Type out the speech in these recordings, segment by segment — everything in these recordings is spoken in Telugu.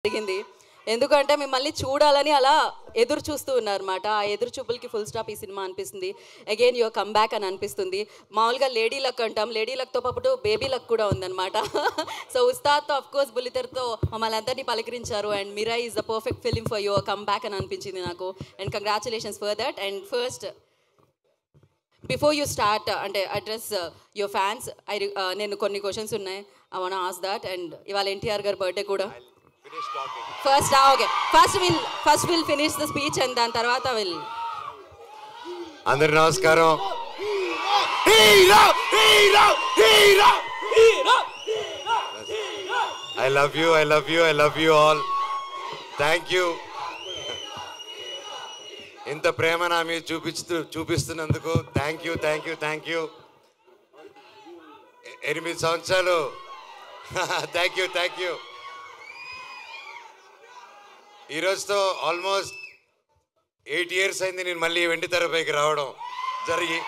జరిగింది. ఎందుకంటే మిమ్మల్ని చూడాలని అలా ఎదురు చూస్తూ ఉన్నారన్నమాట. ఆ ఎదురు చూపులకి ఫుల్ స్టాప్ ఈ సినిమా అనిపిస్తుంది. అగైన్ యువర్ కమ్ బ్యాక్ అని అనిపిస్తుంది. మామూలుగా లేడీ లక్ అంటాం, లేడీ లక్తో పాటు బేబీ లక్ కూడా ఉందన్నమాట. సో ఉస్తాద్తో ఆఫ్ కోర్స్ బుల్లితెరతో మమ్మల్ని అందరినీ పలకరించారు. And Mirai is the perfect film for your come back అని అనిపించింది నాకు. And congratulations for that. And first before you start అంటే అడ్రస్ యువర్ ఫ్యాన్స్, నేను కొన్ని క్వశ్చన్స్ ఉన్నాయి. I want to ask that. And ఇవాళ ఎన్టీఆర్ గారి బర్త్డే కూడా. First we'll finish the speech and then tarvata will. అందరికీ నమస్కారం. I love you all. Thank you. ఇంత ప్రేమ నా మీద చూపిస్తున్నందుకు థ్యాంక్ యూ. 8 సంవత్సరాలు థ్యాంక్ యూ. ఈరోజుతో ఆల్మోస్ట్ 8 years అయింది నేను మళ్ళీ వెండి తెరపైకి రావడం జరిగి.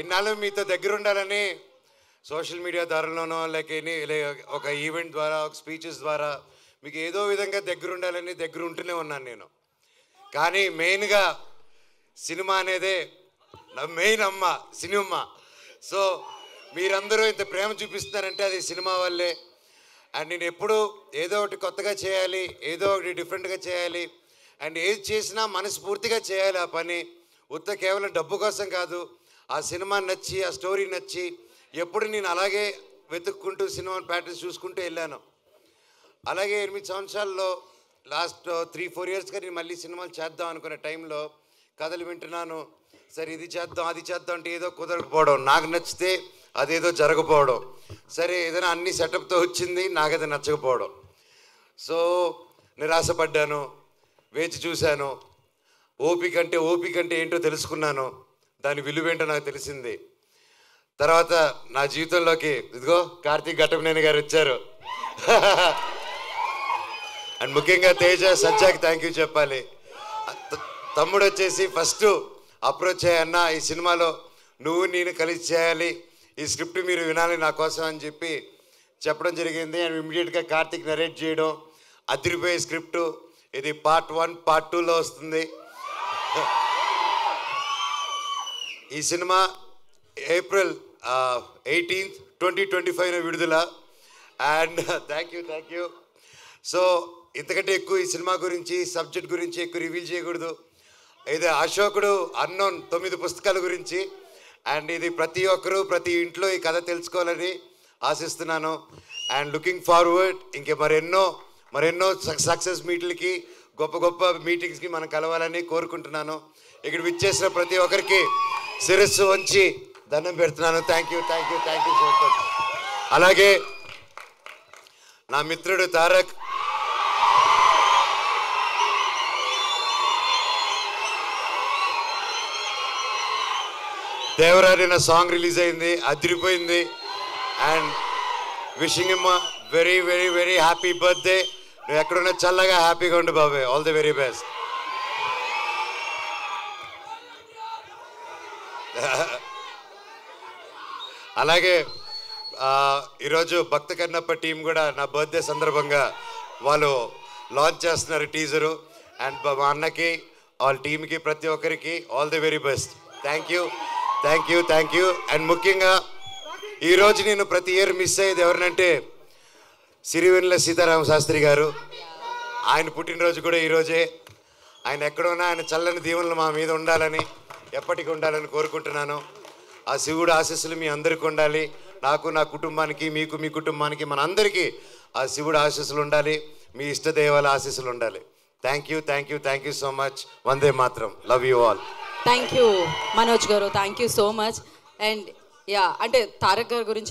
ఎన్నాళ్ళు మీతో దగ్గర ఉండాలని సోషల్ మీడియా ద్వారాలోనో ఒక ఈవెంట్ ద్వారా, ఒక స్పీచెస్ ద్వారా మీకు ఏదో విధంగా దగ్గర ఉండాలని దగ్గర ఉంటూనే ఉన్నాను నేను. కానీ మెయిన్గా సినిమా అనేదే నా మెయిన్ అమ్మ, సినిమా. సో మీరందరూ ఇంత ప్రేమ చూపిస్తున్నారంటే అది సినిమా వల్లే. అండ్ నేను ఎప్పుడు ఏదో ఒకటి కొత్తగా చేయాలి, ఏదో ఒకటి డిఫరెంట్గా చేయాలి. అండ్ ఏది చేసినా మనస్ఫూర్తిగా చేయాలి ఆ పని. కేవలం డబ్బు కోసం కాదు. ఆ సినిమా నచ్చి, ఆ స్టోరీ నచ్చి ఎప్పుడు నేను అలాగే వెతుక్కుంటూ సినిమా ప్యాటర్న్స్ చూసుకుంటూ వెళ్ళాను. అలాగే 8 సంవత్సరాల్లో లాస్ట్ 3-4 yearsగా నేను మళ్ళీ సినిమాలు చేద్దాం అనుకునే టైంలో కథలు వింటున్నాను. సరే ఇది చేద్దాం, అది చేద్దాం అంటే ఏదో కుదరకపోవడం, నాకు నచ్చితే అదేదో జరగకపోవడం. సరే ఏదైనా అన్ని సెటప్తో వచ్చింది, నాకు అది నచ్చకపోవడం. సో నిరాశపడ్డాను, వేచి చూశాను. ఓపిక అంటే ఏంటో తెలుసుకున్నాను. దాని విలువేంటో నాకు తెలిసింది. తర్వాత నా జీవితంలోకి ఇదిగో కార్తీక్ ఘట్టమనేని గారు వచ్చారు. అండ్ ముఖ్యంగా తేజ, సజ్జాకి థ్యాంక్ యూ చెప్పాలి. తమ్ముడు వచ్చేసి ఫస్ట్ అప్రోచ్ అయ్యన్న, ఈ సినిమాలో నువ్వు నేను కలిసి చేయాలి, ఈ స్క్రిప్ట్ మీరు వినాలి నా కోసం అని చెప్పి చెప్పడం జరిగింది. అండ్ ఇమ్మీడియట్గా కార్తీక్ నరేట్ చేయడం, అదిరిపోయే స్క్రిప్టు. ఇది Part 1, Part 2లో వస్తుంది. ఈ సినిమా April 18th, 2025 విడుదల. And thank you. సో ఇంతకంటే ఎక్కువ ఈ సినిమా గురించి, సబ్జెక్ట్ గురించి ఎక్కువ రివీల్ చేయకూడదు. ఇది అశోకుడు అన్నోన్ 9 పుస్తకాల గురించి. అండ్ ఇది ప్రతి ఒక్కరూ ప్రతి ఇంట్లో ఈ కథ తెలుసుకోవాలని ఆశిస్తున్నాను. అండ్ లుకింగ్ ఫార్వర్డ్ ఇంకే మరెన్నో సక్సెస్ మీట్లకి, గొప్ప మీటింగ్స్కి మనం కలవాలని కోరుకుంటున్నాను. ఇక్కడ విచ్చేసిన ప్రతి ఒక్కరికి శిరస్సు వంచి దండం పెడుతున్నాను. Thank you so much. అలాగే నా మిత్రుడు తారక్, దేవరారి నా సాంగ్ రిలీజ్ అయింది, అదిరిపోయింది. And wishing him very happy birthday. నువ్వు ఎక్కడున్నా చల్లగా హ్యాపీగా ఉండు బాబాయ్. All the very best. అలాగే ఈరోజు భక్త కన్నప్ప టీం కూడా నా బర్త్డే సందర్భంగా వాళ్ళు లాంచ్ చేస్తున్నారు టీజరు. అండ్ మా అన్నకి, వాళ్ళ టీంకి, ప్రతి ఒక్కరికి all the very best. Thank you. And ముఖ్యంగా ఈరోజు నేను ప్రతి ఇయర్ మిస్ అయ్యేది ఎవరినంటే సిరివెన్నెల సీతారామ శాస్త్రి గారు. ఆయన పుట్టినరోజు కూడా ఈరోజే. ఆయన ఎక్కడున్నా ఆయన చల్లని దీవెనలు మా మీద ఉండాలని, ఎప్పటికీ ఉండాలని కోరుకుంటున్నాను. ఆ శివుడు ఆశీస్సులు మీ అందరికీ ఉండాలి. నాకు, నా కుటుంబానికి, మీకు, మీ కుటుంబానికి, మన అందరికీ ఆ శివుడు ఆశీస్సులు ఉండాలి. మీ ఇష్టదేవాల ఆశీస్సులు ఉండాలి. Thank you so much. వందే మాత్రం. Love you all. Thank you Manoj గారు, thank you so much. And అంటే తారక్ గారి గురించి